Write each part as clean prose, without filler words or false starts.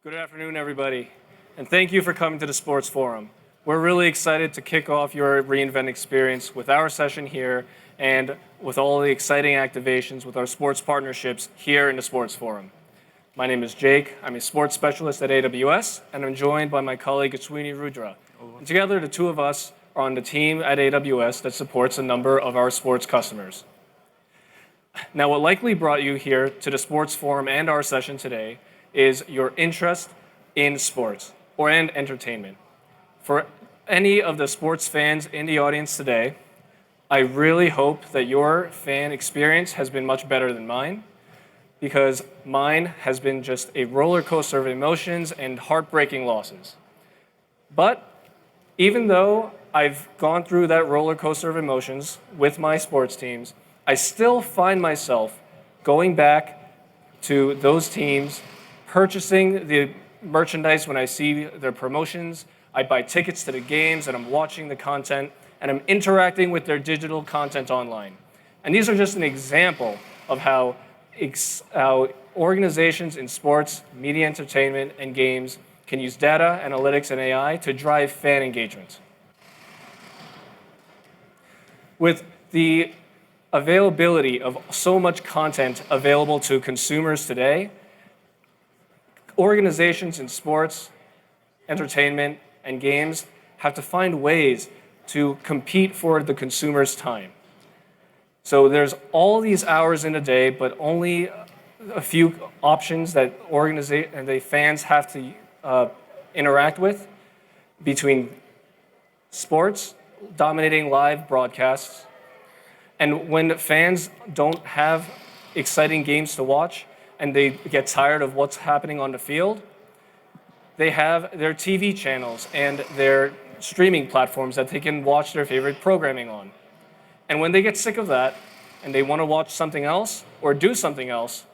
Good afternoon, everybody, and thank you for coming to the Sports Forum. We're really excited to kick off your reInvent experience with our session here and with all the exciting activations with our sports partnerships here in the Sports Forum. My name is Jake. I'm a sports specialist at AWS, and I'm joined by my colleague, Ashwini Rudra. And together, the two of us are on the team at AWS that supports a number of our sports customers. Now, what likely brought you here to the Sports Forum and our session today is your interest in sports and entertainment. For any of the sports fans in the audience today, I really hope that your fan experience has been much better than mine, because mine has been just a roller coaster of emotions and heartbreaking losses. But even though I've gone through that roller coaster of emotions with my sports teams, I still find myself going back to those teams, purchasing the merchandise when I see their promotions. I buy tickets to the games, and I'm watching the content, and I'm interacting with their digital content online. And these are just an example of how organizations in sports, media entertainment, and games can use data, analytics, and AI to drive fan engagement. With the availability of so much content available to consumers today, organizations in sports, entertainment, and games have to find ways to compete for the consumer's time. So there's all these hours in a day, but only a few options that the fans have to interact with between sports, dominating live broadcasts, and when fans don't have exciting games to watch, and they get tired of what's happening on the field, they have their TV channels and their streaming platforms that they can watch their favorite programming on. And when they get sick of that and they want to watch something else or do something else,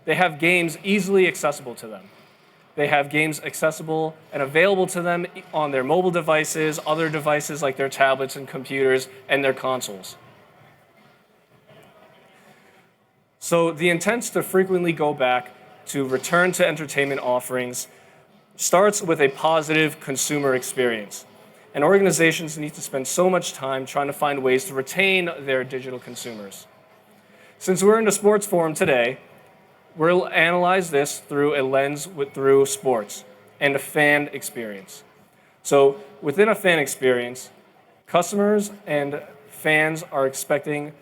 they have games easily accessible to them. They have games accessible and available to them on their mobile devices, other devices like their tablets and computers, and their consoles. So the intent to frequently go back to return to entertainment offerings starts with a positive consumer experience. And organizations need to spend so much time trying to find ways to retain their digital consumers. Since we're in the Sports Forum today, we'll analyze this through a lens through sports and a fan experience. So within a fan experience, customers and fans are expecting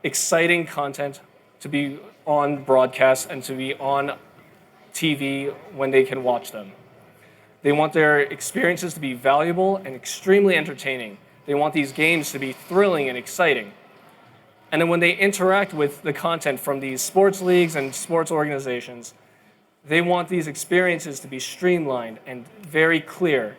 exciting content to be on broadcast and to be on TV when they can watch them. They want their experiences to be valuable and extremely entertaining. They want these games to be thrilling and exciting. And then when they interact with the content from these sports leagues and sports organizations, they want these experiences to be streamlined and very clear.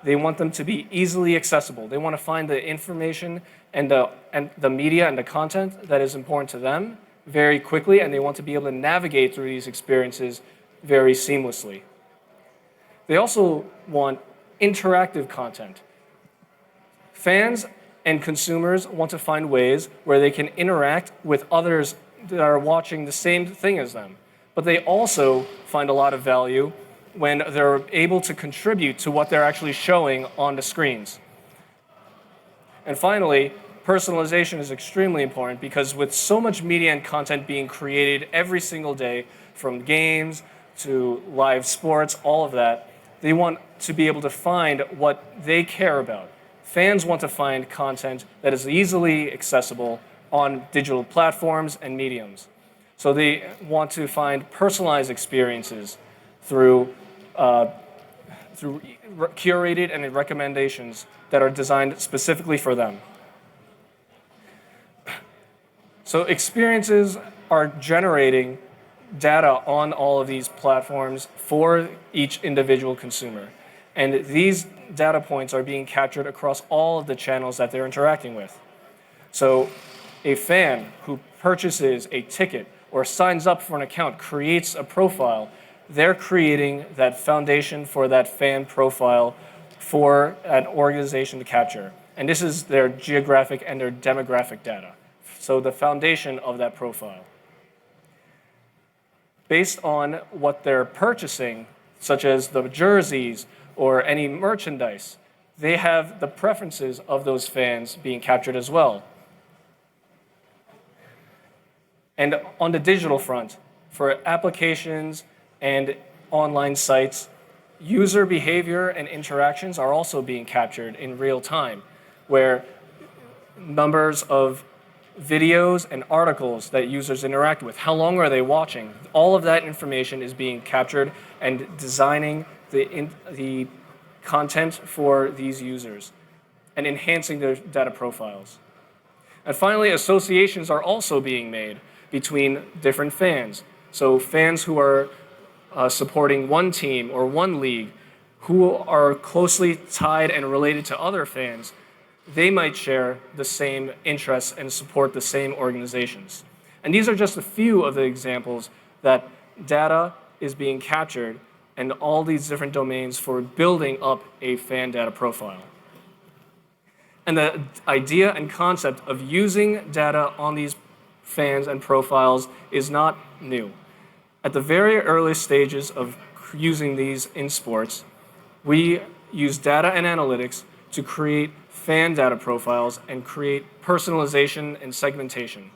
They want them to be easily accessible. They want to find the information and the media and the content that is important to them very quickly, and they want to be able to navigate through these experiences very seamlessly. They also want interactive content. Fans and consumers want to find ways where they can interact with others that are watching the same thing as them. But they also find a lot of value when they're able to contribute to what they're actually showing on the screens. And finally, personalization is extremely important, because with so much media and content being created every single day, from games to live sports, all of that, they want to be able to find what they care about. Fans want to find content that is easily accessible on digital platforms and mediums. So they want to find personalized experiences through curated and recommendations that are designed specifically for them. So experiences are generating data on all of these platforms for each individual consumer. And these data points are being captured across all of the channels that they're interacting with. So a fan who purchases a ticket or signs up for an account, creates a profile, they're creating that foundation for that fan profile for an organization to capture. And this is their geographic and their demographic data. So the foundation of that profile. Based on what they're purchasing such as the jerseys or any merchandise. They have the preferences of those fans being captured as well. And on the digital front, for applications and online sites, user behavior and interactions are also being captured in real time, where numbers of videos and articles that users interact with, how long are they watching, all of that information is being captured and designing the content for these users and enhancing their data profiles. And finally, associations are also being made between different fans. So fans who are supporting one team or one league, who are closely tied and related to other fans, they might share the same interests and support the same organizations. And these are just a few of the examples that data is being captured and all these different domains for building up a fan data profile. And the idea and concept of using data on these fans and profiles is not new. At the very early stages of using these in sports, we use data and analytics to create fan data profiles and create personalization and segmentation.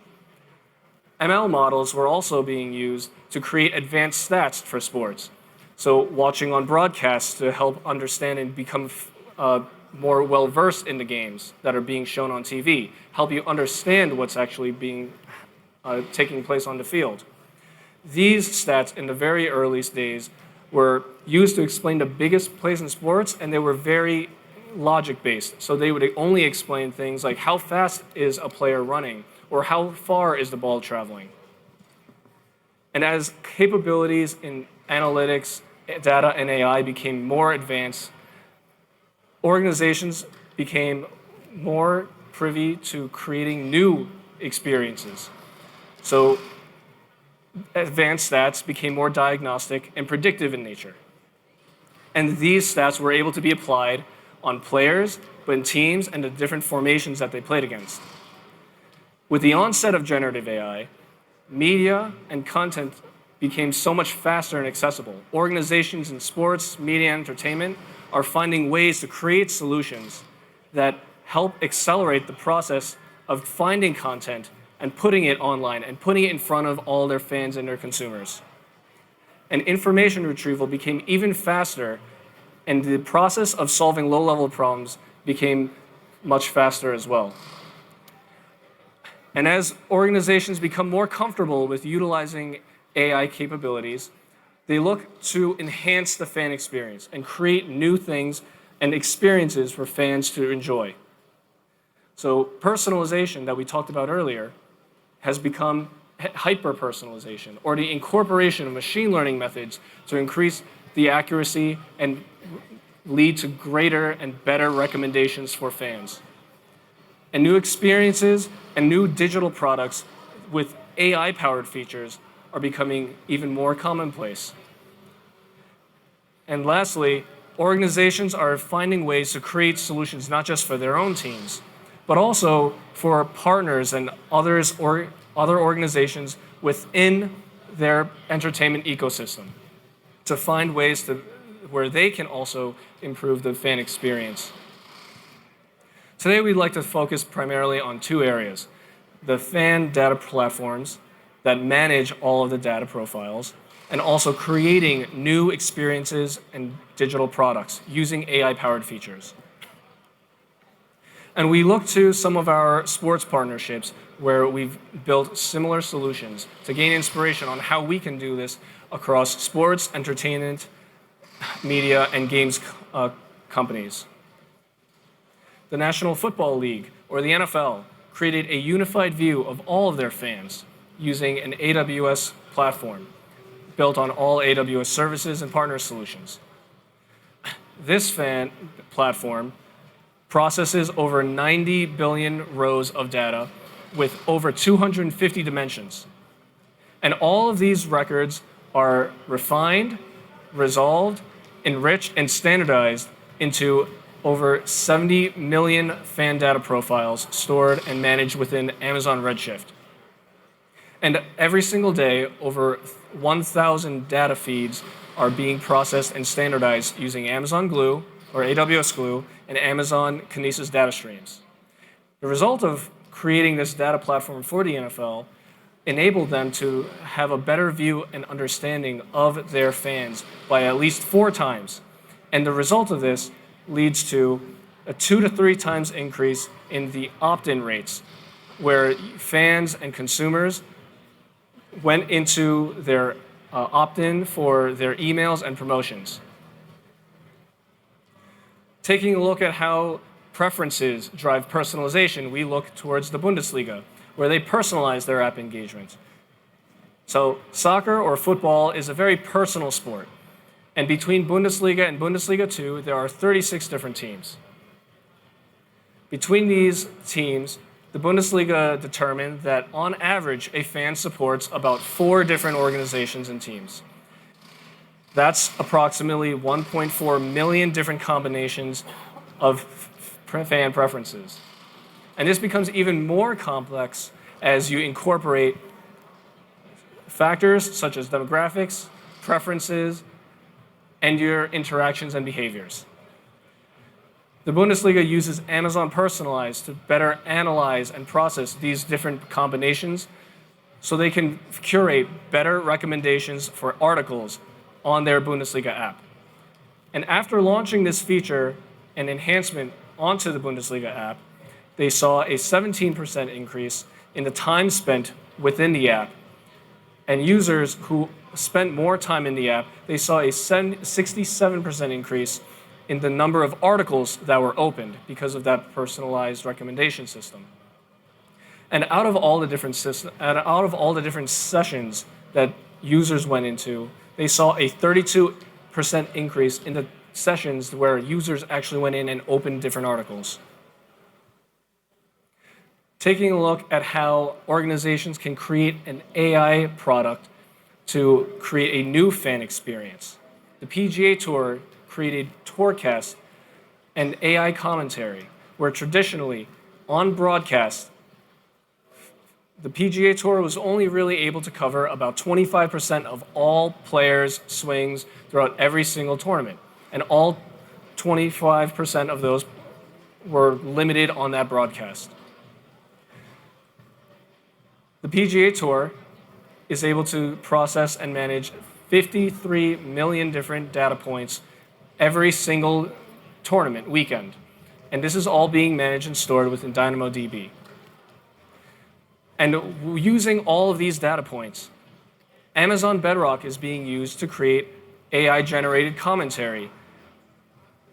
ML models were also being used to create advanced stats for sports. So watching on broadcasts to help understand and become more well-versed in the games that are being shown on TV, help you understand what's actually taking place on the field. These stats in the very earliest days were used to explain the biggest plays in sports, and they were very logic-based. So they would only explain things like how fast is a player running, or how far is the ball traveling. And as capabilities in analytics, data, and AI became more advanced, organizations became more privy to creating new experiences. So advanced stats became more diagnostic and predictive in nature. And these stats were able to be applied on players, but in teams and the different formations that they played against. With the onset of generative AI, media and content became so much faster and accessible. Organizations in sports, media, and entertainment are finding ways to create solutions that help accelerate the process of finding content and putting it online and putting it in front of all their fans and their consumers. And information retrieval became even faster, and the process of solving low-level problems became much faster as well. And as organizations become more comfortable with utilizing AI capabilities, they look to enhance the fan experience and create new things and experiences for fans to enjoy. So personalization that we talked about earlier has become hyper-personalization, or the incorporation of machine learning methods to increase the accuracy and lead to greater and better recommendations for fans. And new experiences and new digital products with AI-powered features are becoming even more commonplace. And lastly, organizations are finding ways to create solutions not just for their own teams, but also for partners and other organizations within their entertainment ecosystem to find ways where they can also improve the fan experience. Today, we'd like to focus primarily on two areas: the fan data platforms that manage all of the data profiles, and also creating new experiences and digital products using AI-powered features. And we look to some of our sports partnerships where we've built similar solutions to gain inspiration on how we can do this across sports, entertainment, media, and games companies. The National Football League, or the NFL, created a unified view of all of their fans using an AWS platform built on all AWS services and partner solutions. This fan platform processes over 90 billion rows of data with over 250 dimensions. And all of these records are refined, resolved, enriched, and standardized into over 70 million fan data profiles stored and managed within Amazon Redshift. And every single day, over 1,000 data feeds are being processed and standardized using Amazon Glue, or AWS Glue, and Amazon Kinesis data streams. The result of creating this data platform for the NFL enabled them to have a better view and understanding of their fans by at least 4 times. And the result of this leads to a 2 to 3 times increase in the opt-in rates, where fans and consumers went into their opt-in for their emails and promotions. Taking a look at how preferences drive personalization, we look towards the Bundesliga, where they personalize their app engagement. So soccer or football is a very personal sport. And between Bundesliga and Bundesliga 2, there are 36 different teams. Between these teams, the Bundesliga determined that on average, a fan supports about 4 different organizations and teams. That's approximately 1.4 million different combinations of fan preferences. And this becomes even more complex as you incorporate factors such as demographics, preferences, and your interactions and behaviors. The Bundesliga uses Amazon Personalized to better analyze and process these different combinations so they can curate better recommendations for articles on their Bundesliga app. And after launching this feature and enhancement onto the Bundesliga app, they saw a 17% increase in the time spent within the app. And users who spent more time in the app, they saw a 67% increase in the number of articles that were opened because of that personalized recommendation system. And out of all the different sessions that users went into, they saw a 32% increase in the sessions where users actually went in and opened different articles. Taking a look at how organizations can create an AI product to create a new fan experience. The PGA Tour created Tourcast and AI commentary, where traditionally, on broadcast, the PGA Tour was only really able to cover about 25% of all players' swings throughout every single tournament. And all 25% of those were limited on that broadcast. The PGA Tour is able to process and manage 53 million different data points every single tournament weekend. And this is all being managed and stored within DynamoDB. And using all of these data points, Amazon Bedrock is being used to create AI-generated commentary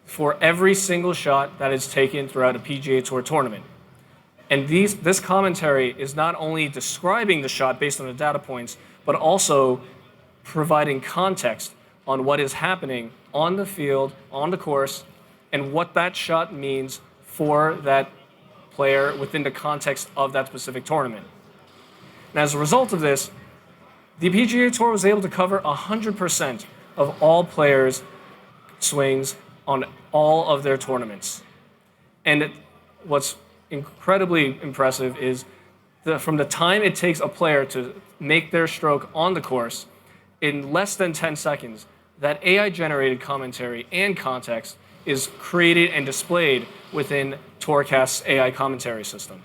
for every single shot that is taken throughout a PGA Tour tournament. And this commentary is not only describing the shot based on the data points, but also providing context on what is happening on the field, on the course, and what that shot means for that player within the context of that specific tournament. And as a result of this, the PGA Tour was able to cover 100% of all players' swings on all of their tournaments. And what's incredibly impressive is from the time it takes a player to make their stroke on the course, in less than 10 seconds, that AI-generated commentary and context is created and displayed within Tourcast's AI commentary system.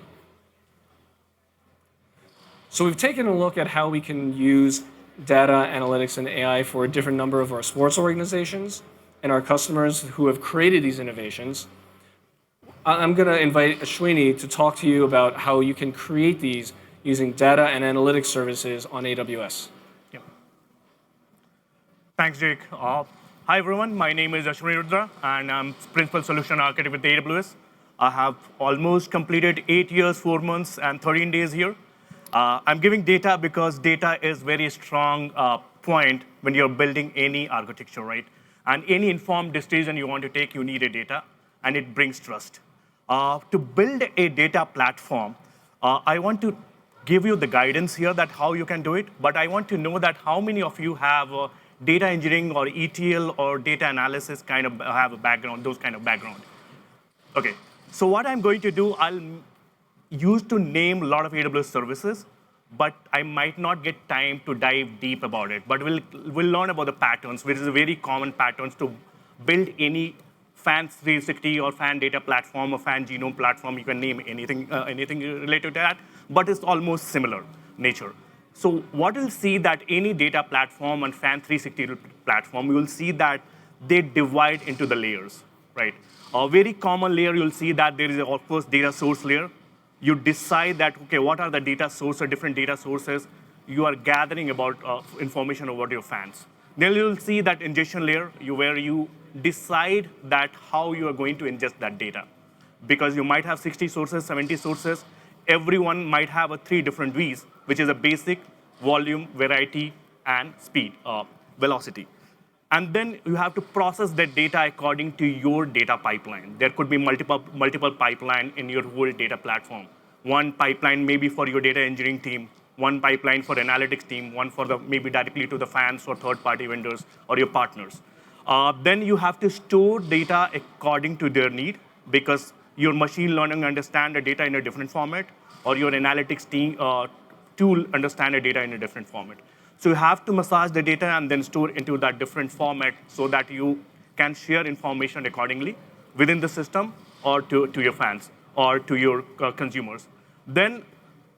So we've taken a look at how we can use data analytics and AI for a different number of our sports organizations and our customers who have created these innovations. I'm going to invite Ashwini to talk to you about how you can create these using data and analytics services on AWS. Yep. Thanks, Jake. Hi, everyone. My name is Ashwini Rudra, and I'm Principal Solution Architect with AWS. I have almost completed 8 years, 4 months, and 13 days here. I'm giving data because data is very strong point when you're building any architecture, right? And any informed decision you want to take, you need a data, and it brings trust. To build a data platform, I want to give you the guidance here that how you can do it, but I want to know that how many of you have data engineering or ETL or data analysis kind of have a background, those kind of background. Okay, so what I'm going to do, I'll use to name a lot of AWS services. but I might not get time to dive deep about it. But we'll learn about the patterns, which is a very common patterns to build any fan 360 or fan data platform or fan genome platform. You can name anything related to that, but it's almost similar nature. So what you'll see that any data platform and fan 360 platform, you will see that they divide into the layers, right? A very common layer, you'll see that there is, of course, data source layer. You decide that, okay, what are the data sources, different data sources you are gathering about information about your fans. Then you'll see that ingestion layer where you decide that how you are going to ingest that data. Because you might have 60 sources, 70 sources. Everyone might have three different Vs, which is a basic, volume, variety, and speed, velocity. And then you have to process that data according to your data pipeline. There could be multiple pipeline in your whole data platform. One pipeline maybe for your data engineering team, one pipeline for analytics team, one for the maybe directly to the fans or third-party vendors or your partners. Then you have to store data according to their need, because your machine learning understand the data in a different format, or your analytics team tool understand the data in a different format. So you have to massage the data and then store into that different format so that you can share information accordingly within the system or to your fans or to your consumers. Then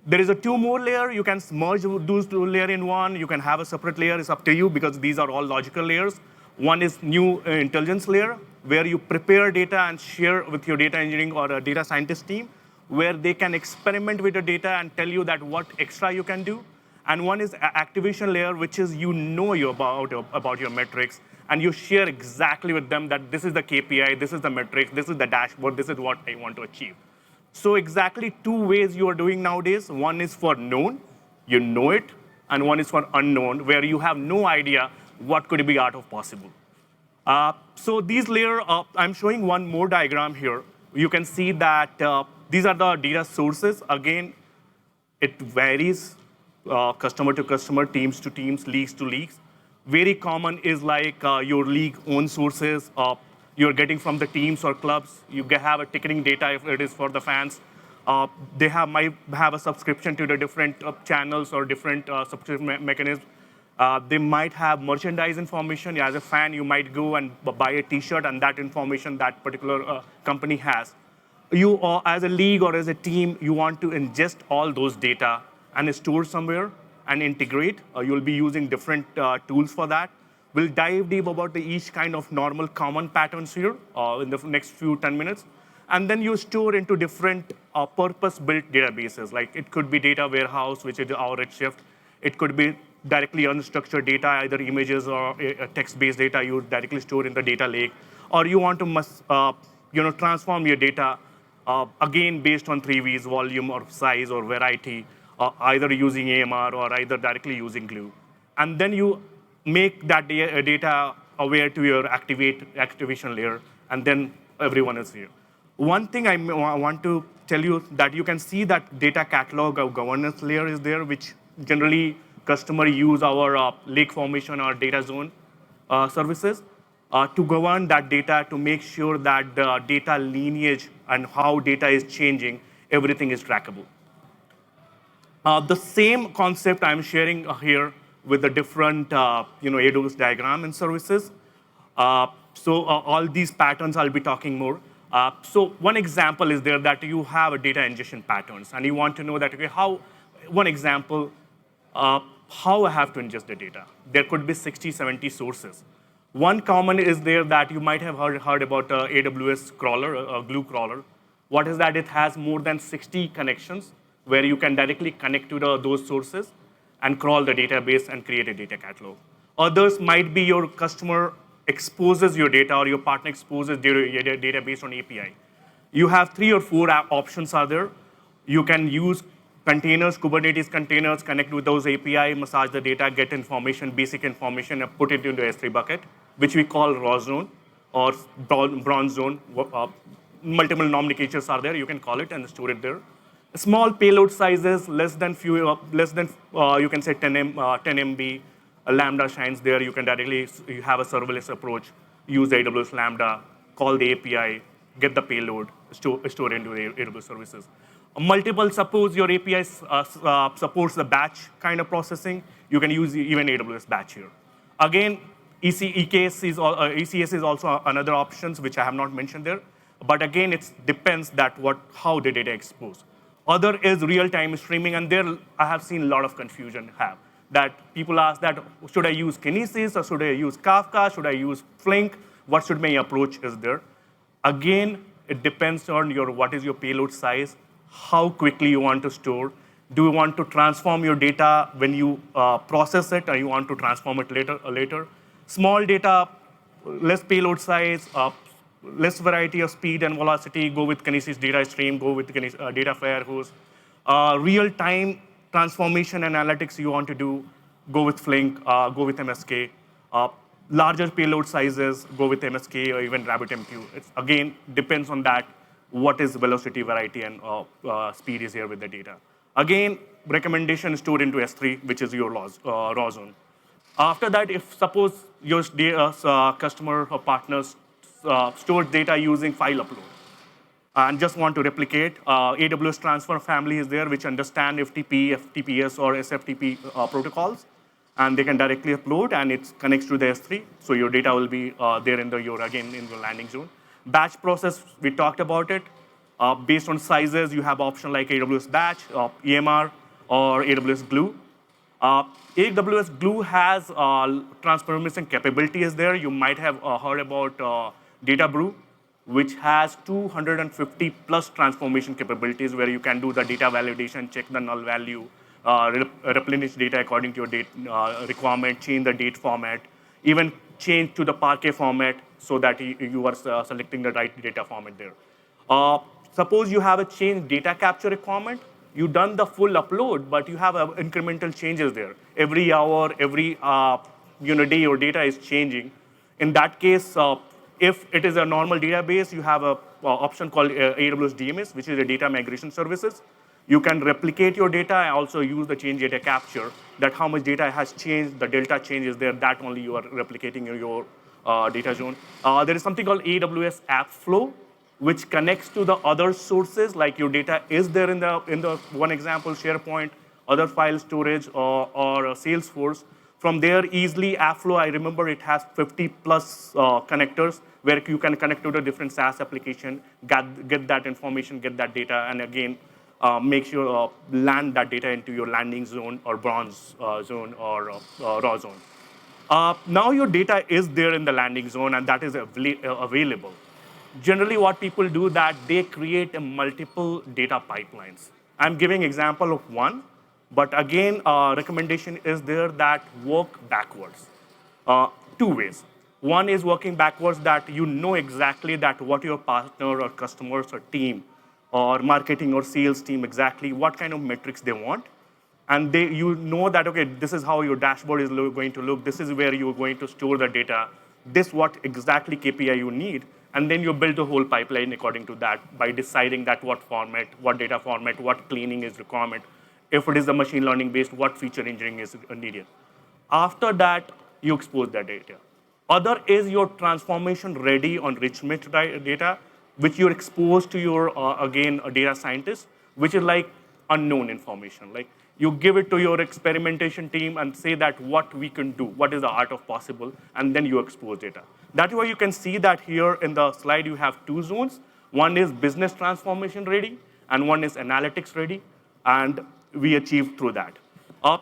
there is a two more layer. You can merge those two layers in one. You can have a separate layer. It's up to you because these are all logical layers. One is new intelligence layer, where you prepare data and share with your data engineering or a data scientist team, where they can experiment with the data and tell you that what extra you can do. And one is activation layer, which is you about your metrics, and you share exactly with them that this is the KPI, this is the metrics, this is the dashboard, this is what I want to achieve. So exactly two ways you are doing nowadays. One is for known, you know it, and one is for unknown, where you have no idea what could be out of possible. So these layers, I'm showing one more diagram here. You can see that these are the data sources. Again, it varies customer to customer, teams to teams, leagues to leagues. Very common is like your league own sources. You're getting from the teams or clubs. You have a ticketing data if it is for the fans. They might have a subscription to the different channels or different subscription mechanisms. They might have merchandise information. As a fan, you might go and buy a T-shirt, and that information that particular company has. You, as a league or as a team, you want to ingest all those data and store somewhere and integrate. You'll be using different tools for that. We'll dive deep about each kind of normal common patterns here in the next 10 minutes. And then you store into different purpose-built databases. Like it could be data warehouse, which is our Redshift. It could be directly unstructured data, either images or text-based data you directly store in the data lake. Or you want to transform your data, again, based on three Vs, volume or size or variety, either using AMR or either directly using Glue. And then you make that data aware to your activation layer, and then everyone is here. One thing I want to tell you that you can see that data catalog or governance layer is there, which generally customer use our lake formation or data zone services to govern that data, to make sure that the data lineage and how data is changing, everything is trackable. The same concept I'm sharing here with the different AWS diagram and services. So all these patterns I'll be talking more. So one example is there that you have a data ingestion patterns, and you want to know that, okay, one example, how I have to ingest the data. There could be 60, 70 sources. One common is there that you might have heard about AWS crawler, Glue crawler. What is that? It has more than 60 connections where you can directly connect to those sources and crawl the database and create a data catalog. Others might be your customer exposes your data or your partner exposes your data based on API. You have 3 or 4 options are there. You can use containers, Kubernetes containers, connect with those API, massage the data, get information, basic information, and put it into S3 bucket, which we call raw zone or bronze zone. Multiple nomenclatures are there. You can call it and store it there. Small payload sizes, less than you can say 10 MB. Lambda shines there. You can directly have a serverless approach, use AWS Lambda, call the API, get the payload, store into the AWS services. Multiple, suppose your API supports the batch kind of processing, you can use even AWS batch here. Again, ECS is also another options which I have not mentioned there. But again, it depends that how the data exposed. Other is real-time streaming, and there I have seen a lot of confusion that people ask that, should I use Kinesis or should I use Kafka? Should I use Flink? What should my approach is there? Again, it depends on what is your payload size, how quickly you want to store. Do you want to transform your data when you process it, or you want to transform it later? Small data, less payload size, less variety of speed and velocity, go with Kinesis data stream, go with data firehose. Real-time transformation analytics you want to do, go with Flink, go with MSK. Larger payload sizes, go with MSK or even RabbitMQ. It again depends on that, what is velocity, variety, and speed is here with the data. Again, recommendation is stored into S3, which is your raw zone. After that, if suppose your customer or partners store data using file upload and just want to replicate, AWS transfer family is there, which understand FTP, FTPS, or SFTP protocols, and they can directly upload, and it connects to the S3, so your data will be there in your landing zone. Batch process, we talked about it. Based on sizes, you have option like AWS Batch, EMR, or AWS Glue. AWS Glue has transformation capabilities there. You might have heard about Data Brew, which has 250 plus transformation capabilities where you can do the data validation, check the null value, replenish data according to your date requirement, change the date format, even change to the Parquet format so that you are selecting the right data format there. Suppose you have a change data capture requirement, you done the full upload, but you have incremental changes there. Every hour, every day, your data is changing. In that case, if it is a normal database, you have an option called AWS DMS, which is a data migration services. You can replicate your data and also use the change data capture, that how much data has changed, the delta change is there, that only you are replicating in your data zone. There is something called AWS App Flow, which connects to the other sources, like your data is there in the one example, SharePoint, other file storage, or Salesforce. From there, easily Airflow, I remember it has 50 plus connectors where you can connect to the different SaaS application, get that information, get that data, and again, make sure land that data into your landing zone or bronze zone or raw zone. Now your data is there in the landing zone, and that is available. Generally, what people do that they create multiple data pipelines. I'm giving example of one. But again, recommendation is there that work backwards. Two ways. One is working backwards that you know exactly that what your partner or customers or team or marketing or sales team exactly what kind of metrics they want. And you know that, okay, this is how your dashboard is going to look. This is where you're going to store the data. This what exactly KPI you need. And then you build the whole pipeline according to that by deciding that what format, what data format, what cleaning is requirement. If it is the machine learning based, what feature engineering is needed. After that, you expose that data. Other is your transformation ready enrichment data, which you expose to your, again, a data scientist, which is like unknown information. Like you give it to your experimentation team and say that what we can do, what is the art of possible, and then you expose data. That's why you can see that here in the slide you have two zones. One is business transformation ready, and one is analytics ready. And we achieve through that.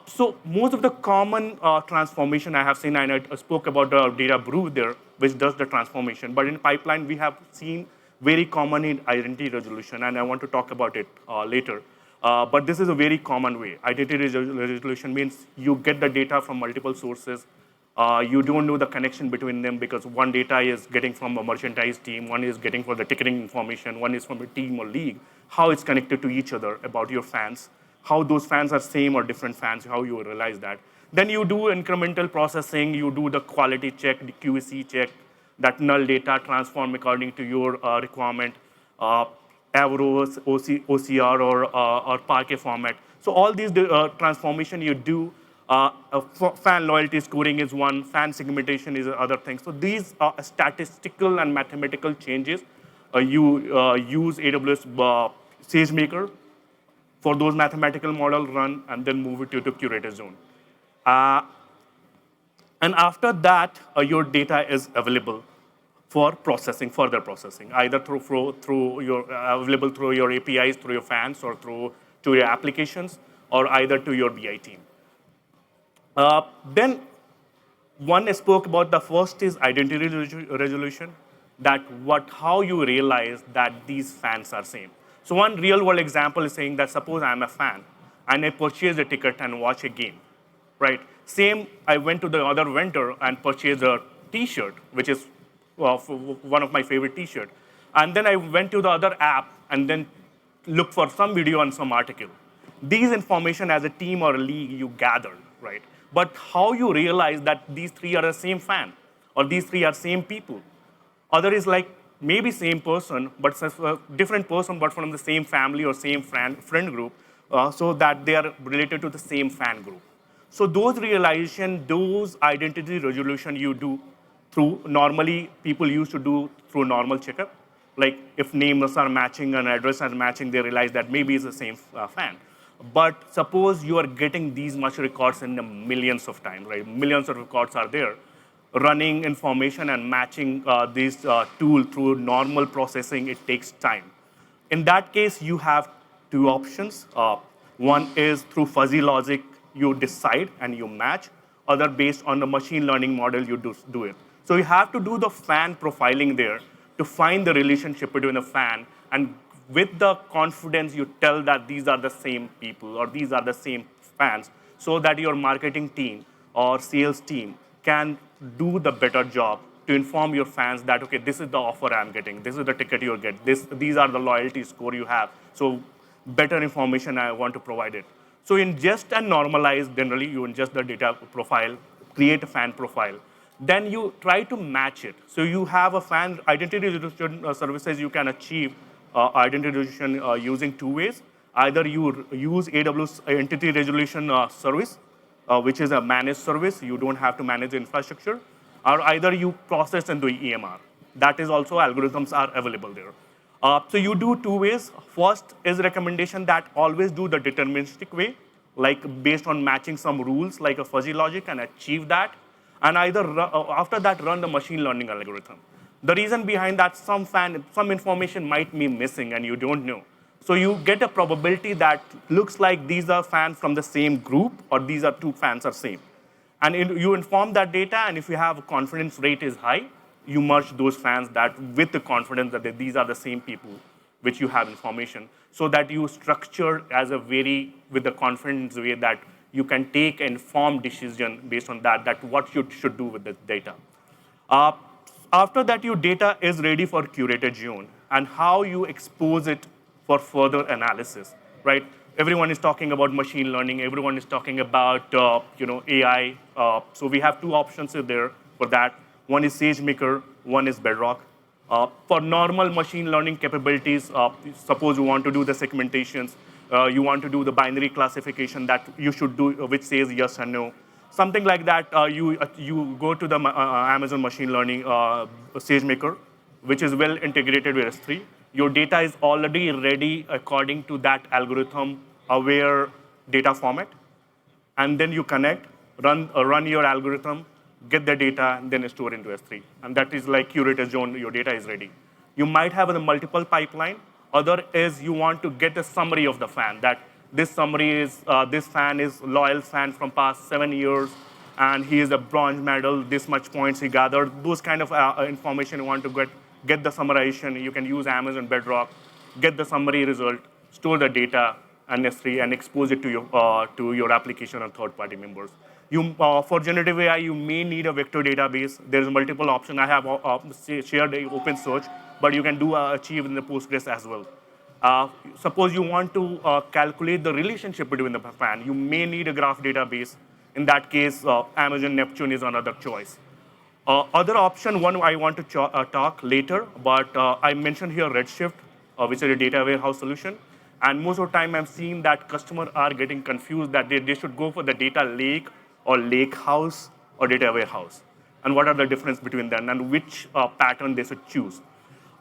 So most of the common transformation I have seen, and I spoke about the data brew there, which does the transformation. But in pipeline, we have seen very common in identity resolution, and I want to talk about it later. But this is a very common way. Identity resolution means you get the data from multiple sources. You don't know the connection between them because one data is getting from a merchandise team, one is getting for the ticketing information, one is from a team or league, how it's connected to each other about your fans, how those fans are same or different fans, how you realize that. Then you do incremental processing, you do the quality check, the QAC check, that null data transform according to your requirement, Avro, OCR, or Parquet format. So all these transformation you do, fan loyalty scoring is one, fan segmentation is other thing. So these are statistical and mathematical changes. You use AWS SageMaker for those mathematical model run, and then move it to curated zone. Uh, and after that, your data is available for processing, further processing, either through your available through your APIs, through your fans, or through to your applications, or either to your BI team. Then one spoke about the first is identity resolution, that how you realize that these fans are same. So one real world example is saying that suppose I'm a fan and I purchase a ticket and watch a game, right? Same, I went to the other vendor and purchased a T-shirt, which is one of my favorite T-shirt, and then I went to the other app and then look for some video on some article. These information as a team or a league you gathered, right? But how you realize that these three are the same fan or these three are same people? Other is like maybe same person, but a different person, but from the same family or same friend group, so that they are related to the same fan group. So those realization, those identity resolution you do through, normally people used to do through normal checkup. Like if names are matching and address are matching, they realize that maybe it's the same fan. But suppose you are getting these much records in the millions of times, right? Millions of records are there. Running information and matching this tool through normal processing, it takes time. In that case, you have two options. One is through fuzzy logic, you decide and you match. Other based on the machine learning model, you do it. So you have to do the fan profiling there to find the relationship between the fan, and with the confidence you tell that these are the same people or these are the same fans, so that your marketing team or sales team can do the better job to inform your fans that, okay, this is the offer I'm getting, this is the ticket you'll get, these are the loyalty score you have. So better information I want to provide it. So ingest and normalize, generally you ingest the data profile, create a fan profile. Then you try to match it. So you have a fan identity resolution services you can achieve identity resolution using two ways. Either you use AWS entity resolution service, which is a managed service. You don't have to manage the infrastructure. Or either you process into EMR. That is also algorithms are available there. So you do two ways. First is recommendation that always do the deterministic way, like based on matching some rules like a fuzzy logic and achieve that. And either after that run the machine learning algorithm. The reason behind that, some information might be missing and you don't know. So you get a probability that looks like these are fans from the same group or these are two fans are same. And you inform that data, and if you have a confidence rate is high, you merge those fans that with the confidence that these are the same people which you have information, so that you structure as a with the confidence way that you can take an informed decision based on that what you should do with the data. After that, your data is ready for curated zone, and how you expose it for further analysis, right? Everyone is talking about machine learning. Everyone is talking about AI. So we have two options there for that. One is SageMaker, one is Bedrock. For normal machine learning capabilities, suppose you want to do the segmentations, you want to do the binary classification that you should do, which says yes and no. Something like that, you go to the Amazon Machine Learning SageMaker, which is well integrated with S3. Your data is already ready according to that algorithm-aware data format. And then you connect, run your algorithm, get the data, and then store into S3. And that is like curated zone, your data is ready. You might have a multiple pipeline. Other is you want to get a summary of the fan, that this summary is, this fan is loyal fan from past 7 years, and he is a bronze medal, this much points he gathered. Those kind of information you want to get the summarization. You can use Amazon Bedrock, get the summary result, store the data and S3, and expose it to your application and third-party members. For generative AI, you may need a vector database. There's multiple options. I have shared the open search, but you can achieve in the Postgres as well. Suppose you want to calculate the relationship between the fan. You may need a graph database. In that case, Amazon Neptune is another choice. Other option, one I want to talk later, but I mentioned here Redshift, which is a data warehouse solution. And most of the time, I'm seeing that customers are getting confused that they should go for the data lake or lake house or data warehouse. And what are the difference between them, and which pattern they should choose.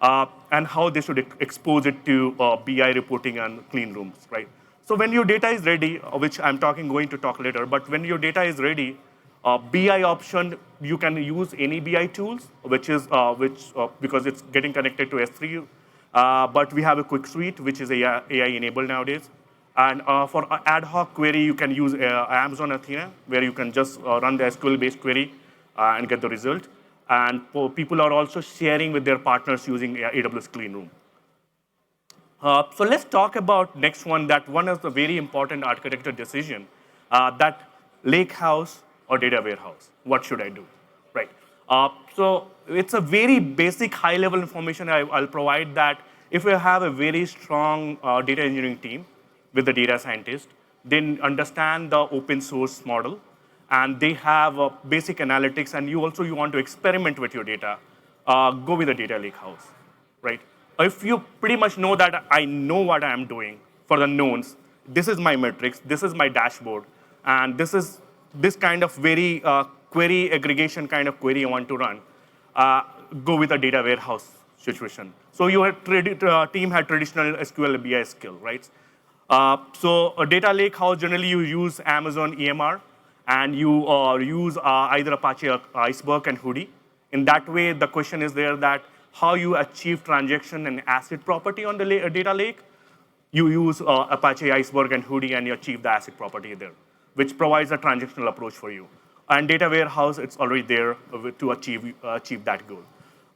And how they should expose it to BI reporting and clean rooms, right? So when your data is ready, which I'm going to talk later, but when your data is ready, BI option, you can use any BI tools, because it's getting connected to S3. But we have a quick suite, which is AI enabled nowadays. And for ad hoc query, you can use Amazon Athena, where you can just run the SQL-based query and get the result. And people are also sharing with their partners using AWS Cleanroom. So let's talk about next one. That one is the very important architecture decision, that lake house or data warehouse. What should I do, right? So it's a very basic high-level information I'll provide that if you have a very strong data engineering team with the data scientist, then understand the open source model, and they have basic analytics, and you want to experiment with your data, go with the data lake house, right? If you pretty much know that I know what I'm doing for the knowns, this is my metrics, this is my dashboard, and this is this kind of very query aggregation kind of query I want to run, go with a data warehouse situation. So your team had traditional SQL BI skill, right? So a data lake house, generally you use Amazon EMR, and you use either Apache Iceberg and Hoodie. In that way, the question is there that how you achieve transaction and asset property on the data lake. You use Apache Iceberg and Hoodie, and you achieve the asset property there, which provides a transactional approach for you. And data warehouse, it's already there to achieve that goal.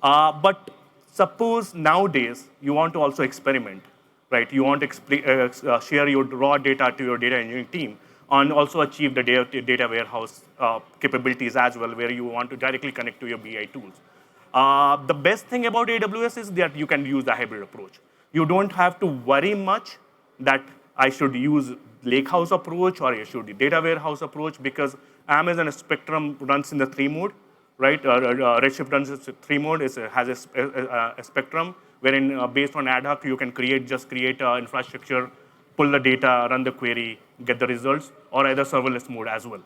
But suppose nowadays you want to also experiment, right? You want to share your raw data to your data engineering team, and also achieve the data warehouse capabilities as well, where you want to directly connect to your BI tools. The best thing about AWS is that you can use the hybrid approach. You don't have to worry much that I should use lakehouse approach or I should the data warehouse approach, because Amazon Spectrum runs in the 3 mode, right? Redshift runs in 3 mode. It has a spectrum wherein based on ad hoc you can create infrastructure, pull the data, run the query, get the results, or either serverless mode as well.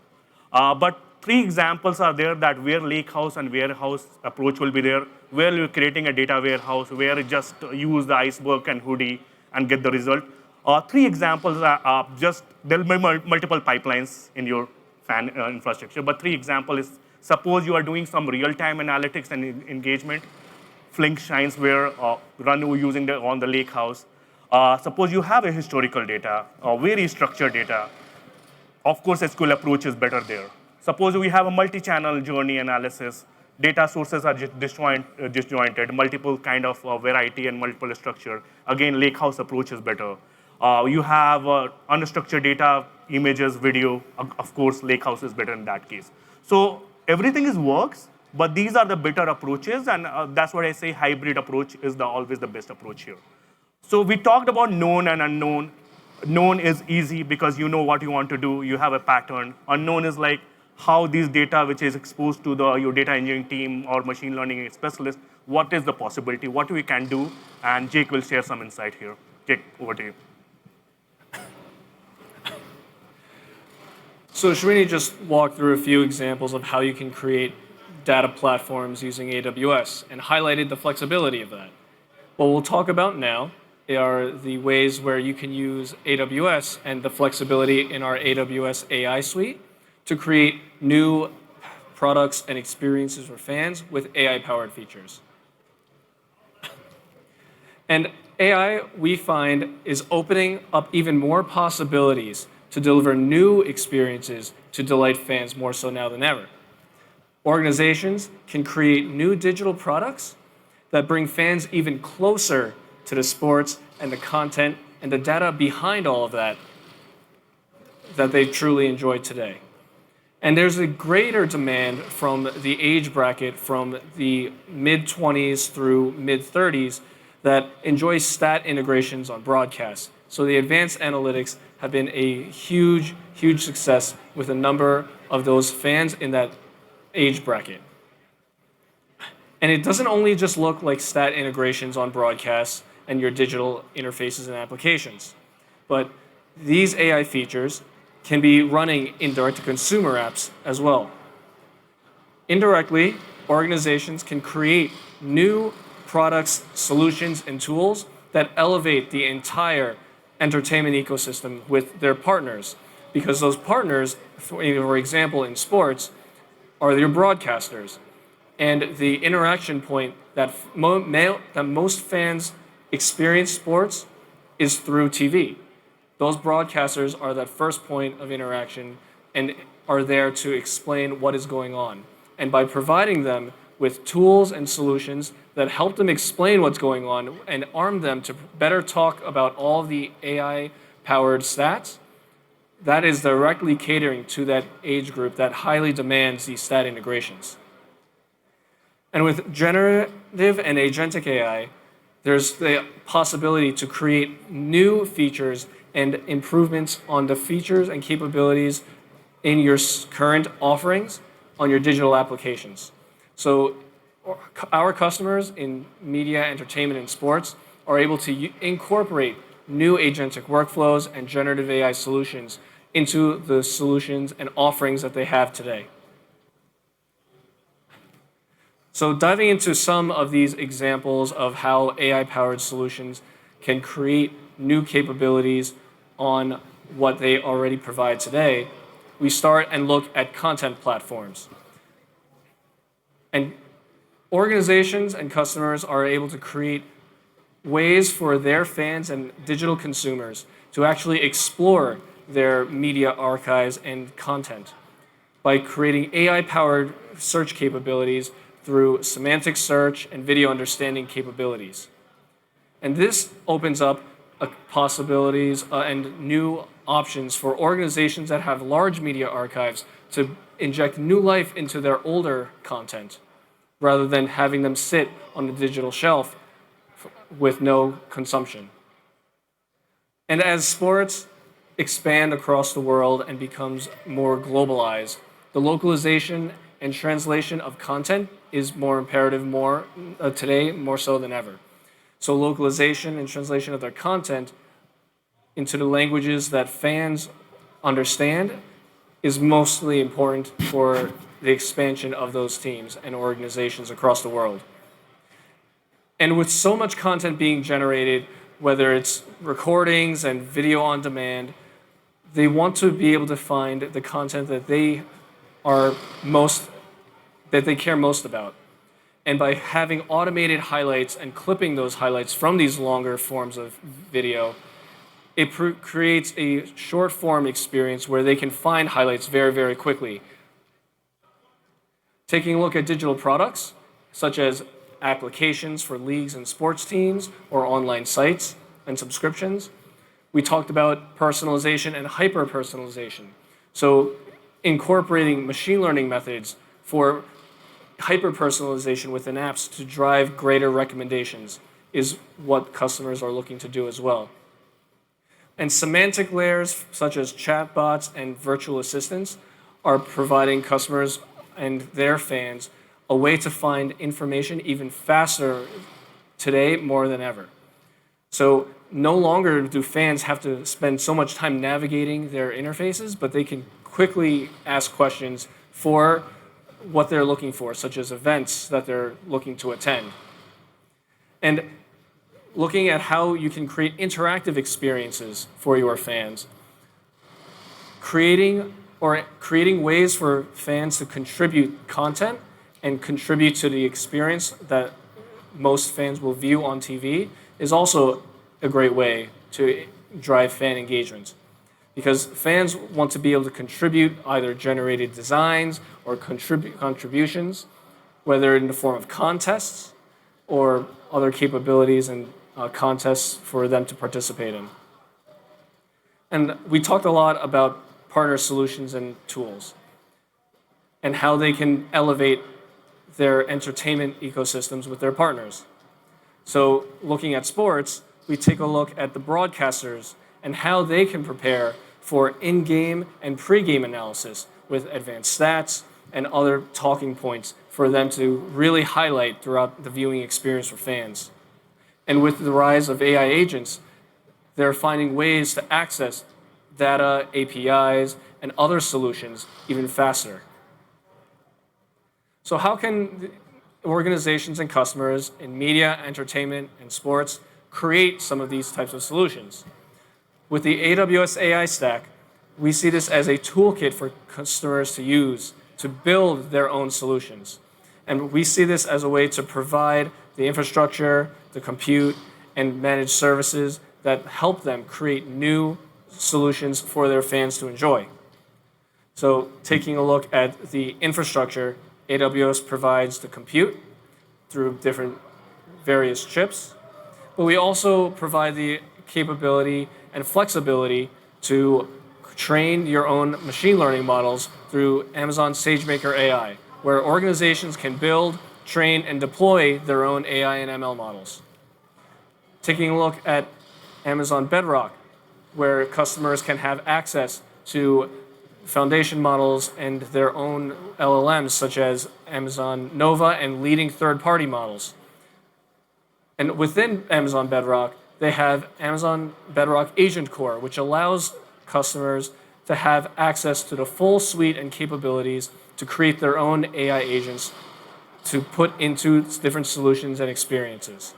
But 3 examples are there that where lakehouse and warehouse approach will be there, where you're creating a data warehouse, where you just use the Iceberg and Hoodie and get the result. 3 examples are there'll be multiple pipelines in your fan infrastructure, but 3 examples is, suppose you are doing some real-time analytics and engagement, Flink shines where run using on the lakehouse. Suppose you have a historical data, very structured data. Of course, SQL approach is better there. Suppose we have a multi-channel journey analysis. Data sources are disjointed, multiple kind of variety and multiple structure. Again, lakehouse approach is better. You have unstructured data, images, video. Of course, lakehouse is better in that case. So everything works, but these are the better approaches, and that's what I say hybrid approach is always the best approach here. So we talked about known and unknown. Known is easy because you know what you want to do. You have a pattern. Unknown is like how these data, which is exposed to your data engineering team or machine learning specialist, what is the possibility, what we can do, and Jake will share some insight here. Jake, over to you. So Srini just walked through a few examples of how you can create data platforms using AWS and highlighted the flexibility of that. What we'll talk about now are the ways where you can use AWS and the flexibility in our AWS AI suite to create new products and experiences for fans with AI-powered features. And AI, we find, is opening up even more possibilities to deliver new experiences to delight fans more so now than ever. Organizations can create new digital products that bring fans even closer to the sports and the content and the data behind all of that they truly enjoy today. And there's a greater demand from the age bracket from the mid-20s through mid-30s that enjoys stat integrations on broadcasts. So the advanced analytics have been a huge, huge success with a number of those fans in that age bracket. And it doesn't only just look like stat integrations on broadcasts and your digital interfaces and applications, but these AI features can be running in direct-to-consumer apps as well. Indirectly, organizations can create new products, solutions, and tools that elevate the entire entertainment ecosystem with their partners, because those partners, for example, in sports, are your broadcasters. And the interaction point that most fans experience sports is through TV. Those broadcasters are that first point of interaction and are there to explain what is going on. And by providing them with tools and solutions that help them explain what's going on and arm them to better talk about all the AI-powered stats, that is directly catering to that age group that highly demands these stat integrations. And with generative and agentic AI, there's the possibility to create new features and improvements on the features and capabilities in your current offerings on your digital applications. So our customers in media, entertainment, and sports are able to incorporate new agentic workflows and generative AI solutions into the solutions and offerings that they have today. So diving into some of these examples of how AI-powered solutions can create new capabilities on what they already provide today, we start and look at content platforms. And organizations and customers are able to create ways for their fans and digital consumers to actually explore their media archives and content by creating AI-powered search capabilities through semantic search and video understanding capabilities. And this opens up possibilities and new options for organizations that have large media archives to inject new life into their older content rather than having them sit on the digital shelf with no consumption. And as sports expand across the world and becomes more globalized, the localization and translation of content is more imperative today, more so than ever. So localization and translation of their content into the languages that fans understand is mostly important for the expansion of those teams and organizations across the world. And with so much content being generated, whether it's recordings and video on demand, they want to be able to find the content that they care most about. And by having automated highlights and clipping those highlights from these longer forms of video, it creates a short form experience where they can find highlights very, very quickly. Taking a look at digital products, such as applications for leagues and sports teams or online sites and subscriptions, we talked about personalization and hyper-personalization. So incorporating machine learning methods for hyper-personalization within apps to drive greater recommendations is what customers are looking to do as well. And semantic layers such as chatbots and virtual assistants are providing customers and their fans a way to find information even faster today more than ever. So no longer do fans have to spend so much time navigating their interfaces, but they can quickly ask questions for what they're looking for, such as events that they're looking to attend. And looking at how you can create interactive experiences for your fans, creating ways for fans to contribute content and contribute to the experience that most fans will view on TV is also a great way to drive fan engagement. Because fans want to be able to contribute either generated designs or contributions, whether in the form of contests or other capabilities and contests for them to participate in. And we talked a lot about partner solutions and tools and how they can elevate their entertainment ecosystems with their partners. So looking at sports, we take a look at the broadcasters and how they can prepare for in-game and pre-game analysis with advanced stats and other talking points for them to really highlight throughout the viewing experience for fans. And with the rise of AI agents, they're finding ways to access data, APIs, and other solutions even faster. So how can organizations and customers in media, entertainment, and sports create some of these types of solutions? With the AWS AI stack, we see this as a toolkit for customers to use to build their own solutions. And we see this as a way to provide the infrastructure, the compute, and managed services that help them create new solutions for their fans to enjoy. So taking a look at the infrastructure, AWS provides the compute through different various chips, but we also provide the capability and flexibility to train your own machine learning models through Amazon SageMaker AI, where organizations can build, train, and deploy their own AI and ML models. Taking a look at Amazon Bedrock, where customers can have access to foundation models and their own LLMs, such as Amazon Nova and leading third-party models. And within Amazon Bedrock, they have Amazon Bedrock Agent Core, which allows customers to have access to the full suite and capabilities to create their own AI agents to put into different solutions and experiences.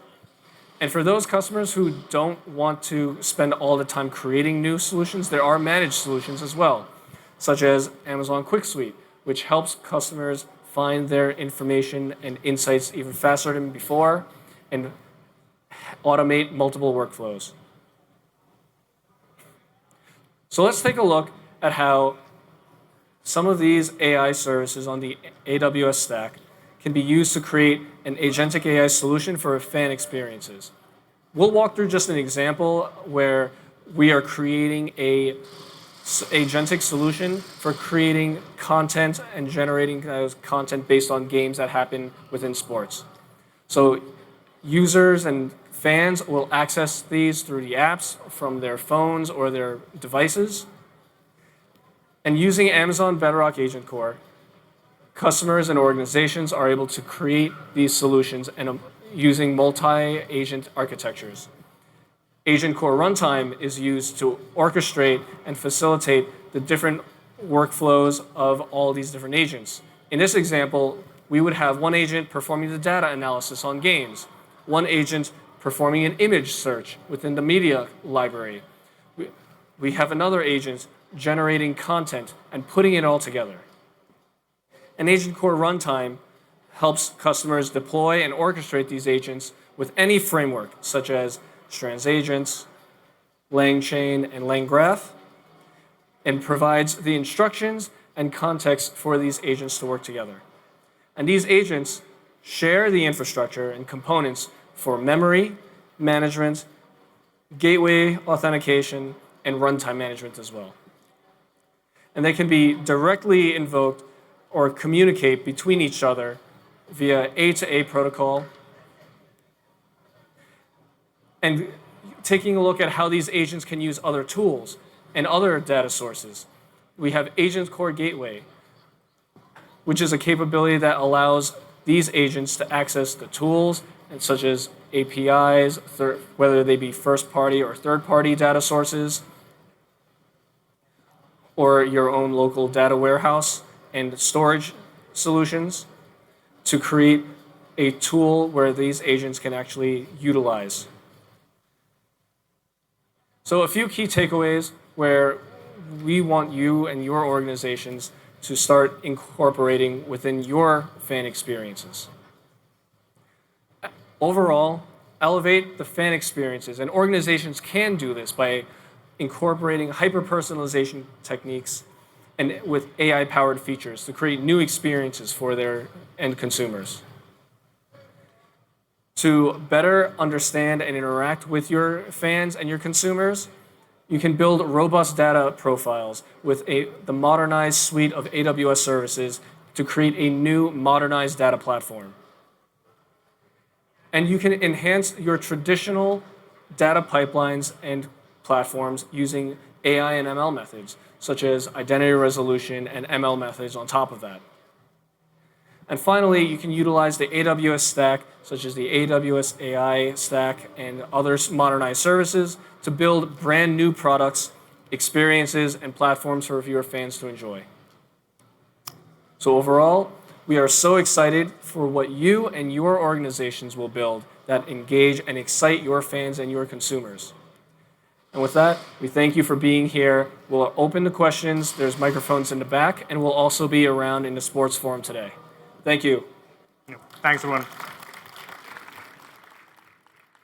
And for those customers who don't want to spend all the time creating new solutions, there are managed solutions as well, such as Amazon QuickSuite, which helps customers find their information and insights even faster than before and automate multiple workflows. So let's take a look at how some of these AI services on the AWS stack can be used to create an agentic AI solution for fan experiences. We'll walk through just an example where we are creating a agentic solution for creating content and generating content based on games that happen within sports. So users and fans will access these through the apps from their phones or their devices. And using Amazon Bedrock Agent Core, customers and organizations are able to create these solutions and using multi-agent architectures. Agent Core Runtime is used to orchestrate and facilitate the different workflows of all these different agents. In this example, we would have one agent performing the data analysis on games, one agent performing an image search within the media library. We have another agent generating content and putting it all together. An Agent Core Runtime helps customers deploy and orchestrate these agents with any framework, such as Strands Agents, LangChain, and LangGraph, and provides the instructions and context for these agents to work together. And these agents share the infrastructure and components for memory management, gateway authentication, and runtime management as well. And they can be directly invoked or communicate between each other via A2A protocol. And taking a look at how these agents can use other tools and other data sources, we have Agent Core Gateway, which is a capability that allows these agents to access the tools and such as APIs, whether they be first-party or third-party data sources, or your own local data warehouse and storage solutions to create a tool where these agents can actually utilize. So a few key takeaways where we want you and your organizations to start incorporating within your fan experiences. Overall, elevate the fan experiences, and organizations can do this by incorporating hyper-personalization techniques and with AI-powered features to create new experiences for their end consumers. To better understand and interact with your fans and your consumers, you can build robust data profiles with the modernized suite of AWS services to create a new modernized data platform. And you can enhance your traditional data pipelines and platforms using AI and ML methods, such as identity resolution and ML methods on top of that. And finally, you can utilize the AWS stack, such as the AWS AI stack and other modernized services to build brand new products, experiences, and platforms for your fans to enjoy. So overall, we are so excited for what you and your organizations will build that engage and excite your fans and your consumers. And with that, we thank you for being here. We'll open the questions. There's microphones in the back, and we'll also be around in the sports forum today. Thank you. Thanks, everyone.